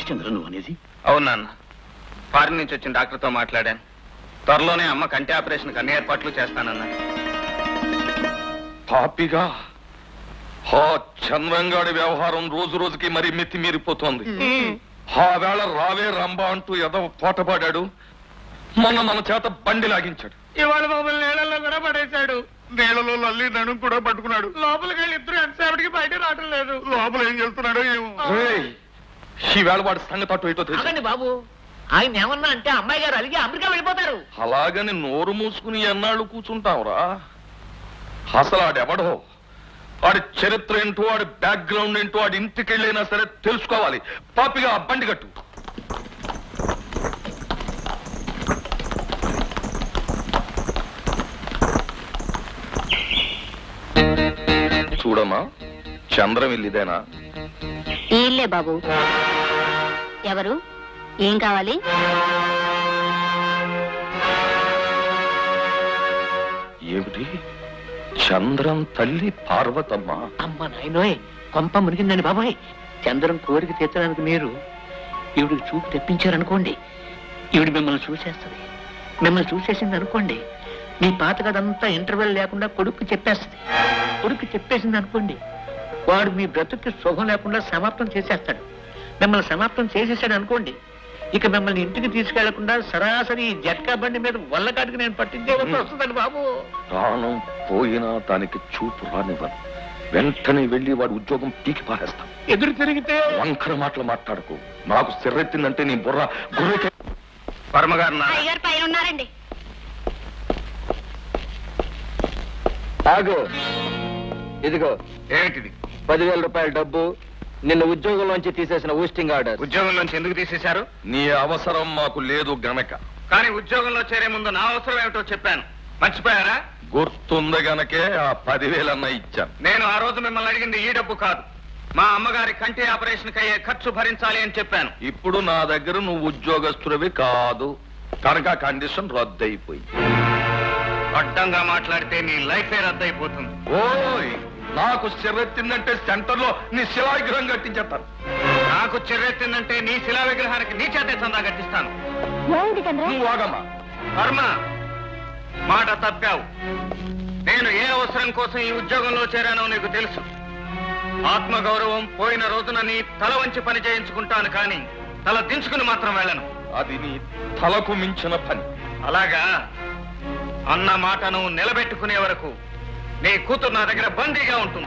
ఏమిటి చంద్ర నువ్వు అనేది? అవును నాన్న, ఫారిన్ నుంచి వచ్చిన డాక్టర్తో మాట్లాడాను. త్వరలోనే అమ్మ కంటి ఆపరేషన్ అన్ని ఏర్పాట్లు చేస్తానన్నా. పాపిగా ఆ చంద్రంగాడి వ్యవహారం రోజు రోజుకి మరీ మెత్తి మీరిపోతోంది. ఆ వేళ రావే రంబా అంటూ ఎదవ పోటపాడాడు. మొన్న మన చేత బండి లాగించాడు. ఇవాళ మమ్మల్ని నీళ్ళల్లో కూడా పడేశాడు. నీళ్ళలో లల్లి నడుము కూడా పట్టుకున్నాడు. లోపలికి వెళ్ళి ఇద్దరు ఎంతసేపటికి బయట రావటం లేదు. లోపల ఏం చేస్తున్నాడో ఏమో. ఈ వేళ వాడి సంగతి అటు ఇటో తెలుసు బాబు. ఆయన ఏమన్నా అంటే అమ్మాయి గారు అలిగి అమెరికా వెళ్ళిపోతారు. అలాగని నోరు మూసుకుని ఎన్నాళ్ళు కూర్చుంటావురా? అసలు ఆడెవడో, వాడి చరిత్ర ఏంటో, వాడి బ్యాక్గ్రౌండ్ ఏంటో, వాడి ఇంటికి వెళ్ళైనా సరే తెలుసుకోవాలి. పాపిగా ఆ బండి కట్టు. చూడమ్మా, చంద్రం ఇల్లిదేనా? ఇల్లే బాబు. ఎవరు? ఏం కావాలి? ఏమిటి? చంద్రం తల్లి పార్వతమ్మ? అమ్మ నాయనోయ్, కొంప మునిగిందని బాబాయ్. చంద్రం కోరిక తీర్చడానికి మీరు ఈవిడికి చూపు తెప్పించారనుకోండి, ఈవిడ మిమ్మల్ని చూసేస్తుంది. మిమ్మల్ని చూసేసింది అనుకోండి, మీ పాత కదంతా ఇంటర్వెల్ లేకుండా కొడుకు చెప్పేస్తుంది. కొడుకు చెప్పేసింది అనుకోండి, వాడు మీ బ్రతుక్కి సుఖం లేకుండా సమాప్తం చేసేస్తాడు. మిమ్మల్ని సమాప్తం చేసేసాడు అనుకోండి, ఇక మిమ్మల్ని ఇంటికి తీసుకెళ్లకుండా సరాసరి జట్కా బండి మీద వల్లకాటికి నేను పట్టించే వస్తుందండి బాబు. ప్రాణం పోయినా దానికి చూపు రానివ్వను. వెంటనే వెళ్లి వాడి ఉద్యోగం పీకి పారేస్తాం. ఎదురు తిరిగితే వంకర మాటలు మాట్లాడకు. నాకు సిర్రెత్తిందంటే నీ బుర్ర గుర్రె. వర్మగారు పైన ఉన్నారండి. ఆగు. ఇదిగో ఏమిటిది? 10,000 రూపాయల డబ్బు, నిన్న ఉద్యోగంలోంచి తీసేసిన ఊస్టింగ్ ఆర్డర్. ఉద్యోగంలోంచి ఎందుకు తీసేశారు? నీ అవసరం మాకు లేదు గనక. కానీ ఉద్యోగంలో చేరే ముందు నా అవసరం ఏమిటో చెప్పాను, మర్చిపోయారా? గుర్తుంది గనకే ఆ 10,000 ఇచ్చాను. నేను ఆ రోజు మిమ్మల్ని అడిగింది ఈ డబ్బు కాదు, మా అమ్మగారి కంటి ఆపరేషన్ అయ్యే ఖర్చు భరించాలి అని చెప్పాను. ఇప్పుడు నా దగ్గర నువ్వు ఉద్యోగస్తుడివి కాదు కనుక కండిషన్ రద్దయిపోయి. అడ్డంగా మాట్లాడితే నీ లైఫే రద్దయిపోతుంది. ఓయ్, నాకు చెర్రెత్తిందంటే సెంటర్ లో నీ శిలా విగ్రహం కట్టించేస్తాను. నాకు చెర్రెత్తిందంటే నీ శిలా విగ్రహానికి నీ చేతే చందా కట్టిస్తాను. నువ్వు ఆగమ్మా. వర్మ, మాట తప్పావు. నేను ఏ అవసరం కోసం ఈ ఉద్యోగంలో చేరానో నీకు తెలుసు. ఆత్మగౌరవం పోయిన రోజున నీ తల వంచి పని చేయించుకుంటాను, కానీ తల దించుకుని మాత్రం వెళ్ళను. అది నీ తలకు మించిన పని. అలాగా? అన్న మాటను నిలబెట్టుకునే వరకు నీ కూతురు నా దగ్గర బందీగా ఉంటుంది.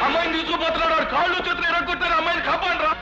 అమ్మాయిని తీసుకుపోతున్నాడు. కాళ్ళు చేతులు ఎరగొట్టారు. అమ్మాయిని కాపాడరా.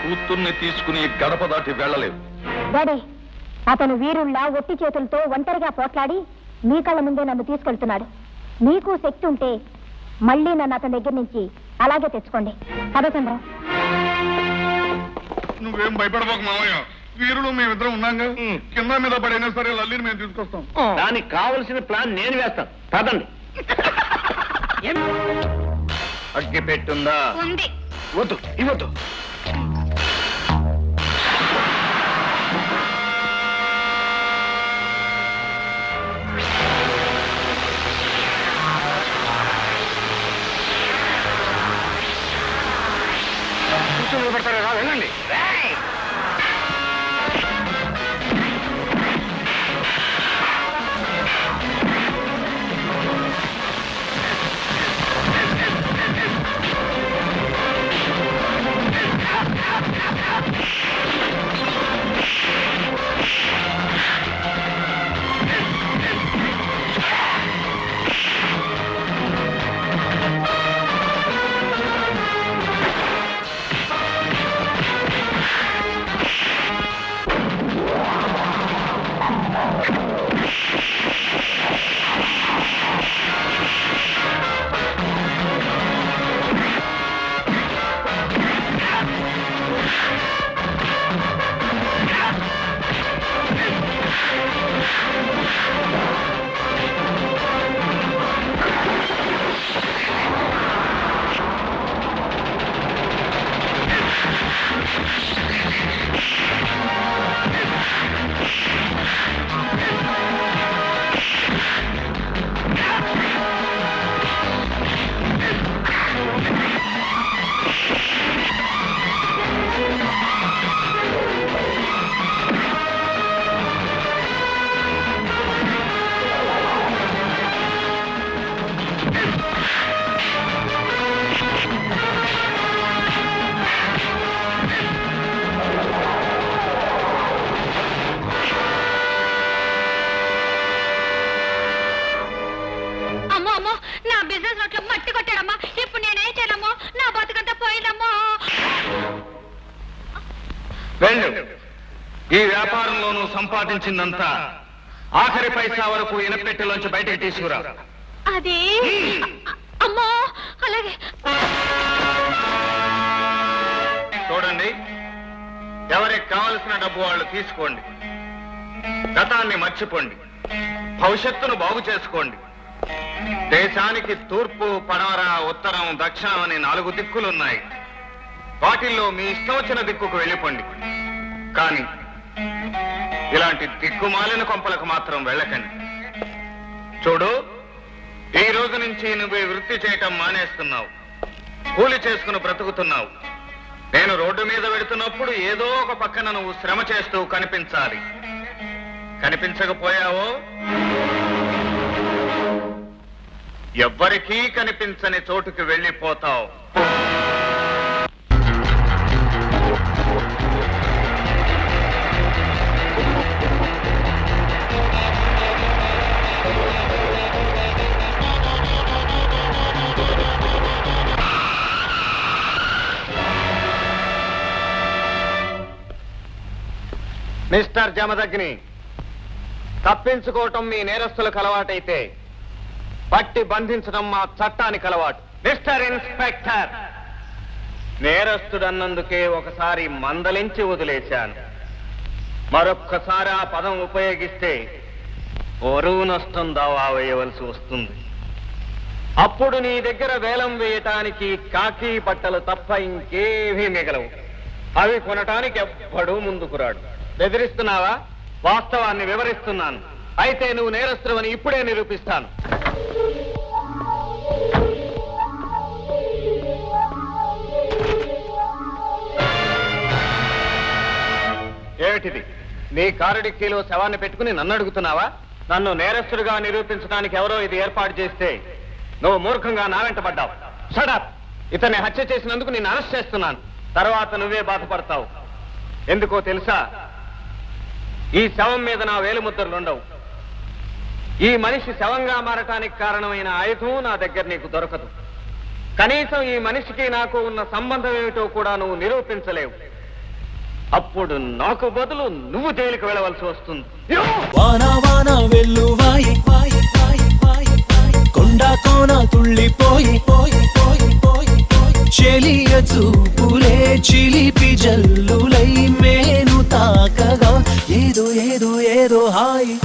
కూతుర్ని తీసుకుని గడప దాటి వెళ్ళలేవు. డాడీ, అతను వీరుల్లా ఒట్టి చేతులతో ఒంటరిగా పోట్లాడి మీ కళ్ళ ముందే నన్ను తీసుకెళ్తున్నాడు. మీకు శక్తి ఉంటే మళ్ళీ నన్ను అతని దగ్గర నుంచి అలాగే తెచ్చుకోండి. కదా చంద్ర? నువ్వేం భయపడబోకు మామయ్య, వీరులు మేమిద్దరం ఉన్నాగా. కింద మీద పడైనా సరే లల్లిని మేము తీసుకొస్తాం. దానికి కావలసిన ప్లాన్ నేను వేస్తాను. పదండి. అగ్గి పెట్టుందా? ఉంది. వద్దు, ఇవ్వద్దు. కూర్చొని నిలబడతారా? రా, వెళ్ళండి. అమ్మో అమ్మో, నా బిజినెస్ నోట్లో మట్టి కొట్టాడమ్మా. ఇప్పుడు నేనేం చేయనమ్మో? నా బతుకంతా పోయిందమ్మో. వెళ్ళు. ఈ వ్యాపారంలోనూ సంపాదించిందంతా ఆఖరి పైసా వరకు ఇనపెట్టెలోంచి బయటకు తీసుకురా. అది అమ్మో, అలాగే. చూడండి, ఎవరికి కావలసిన డబ్బు వాళ్ళు తీసుకోండి. గతాన్ని మర్చిపోండి, భవిష్యత్తును బాగు చేసుకోండి. దేశానికి తూర్పు, పడమర, ఉత్తరం, దక్షిణం అని 4 దిక్కులున్నాయి. వాటిల్లో మీ ఇష్టం వచ్చిన దిక్కుకు వెళ్ళిపోండి. కానీ ఇలాంటి దిక్కుమాలిన కొంపలకు మాత్రం వెళ్ళకండి. చూడు, ఈ రోజు నుంచి నువ్వు ఈ వృత్తి చేయటం మానేస్తున్నావు. కూలి చేసుకుని బ్రతుకుతున్నావు. నేను రోడ్డు మీద వెడుతున్నప్పుడు ఏదో ఒక పక్కన నువ్వు శ్రమ చేస్తూ కనిపించాలి. కనిపించకపోయావో ఎవ్వరికీ కనిపించని చోటుకి వెళ్ళిపోతావు. మిస్టర్ జమదగ్ని, తప్పించుకోవటం మీ నేరస్తులకు అలవాటైతే పట్టి బంధించడం మా చట్టానికి అలవాటు. మిస్టర్ ఇన్స్పెక్టర్, నేరస్తుడన్నందుకే ఒకసారి మందలించి వదిలేశాను. మరొక్కసారి ఆ పదం ఉపయోగిస్తే పరువు నష్టం దావా వేయవలసి వస్తుంది. అప్పుడు నీ దగ్గర వేలం వేయటానికి కాకి బట్టలు తప్ప ఇంకేమీ మిగలవు. అవి కొనటానికి ఎవ్వడూ ముందుకు రాడు. బెదిరిస్తున్నావా? వాస్తవాన్ని వివరిస్తున్నాను. అయితే నువ్వు నేరస్తుడవని ఇప్పుడే నిరూపిస్తాను. ఏమిటిది? నీ కారు డిక్కీలో శవాన్ని పెట్టుకుని నన్ను అడుగుతున్నావా? నన్ను నేరస్తుడిగా నిరూపించడానికి ఎవరో ఇది ఏర్పాటు చేస్తే నువ్వు మూర్ఖంగా నా వెంట పడ్డావు. షడప్! ఇతన్ని హత్య చేసినందుకు నిన్ను అరెస్ట్ చేస్తున్నాను. తర్వాత నువ్వే బాధపడతావు. ఎందుకో తెలుసా? ఈ శవం మీద నా వేలిముద్రలుండవు. ఈ మనిషి శవంగా మారటానికి కారణమైన ఆయుధం నా దగ్గర నీకు దొరకదు. కనీసం ఈ మనిషికి నాకు ఉన్న సంబంధం ఏమిటో కూడా నువ్వు నిరూపించలేవు. అప్పుడు నాకు బదులు నువ్వు జైలుకి వెళ్ళవలసి వస్తుంది వాన వాన వెల్లువాయి వాయి వాయి వాయి వాయి కొండ కోన తుళ్ళిపోయి పోయి పోయి పోయి చెలియ చూపులే చిలిపి జల్లులై మేను తాకగా ఏదో ఏదో ఏదో హాయి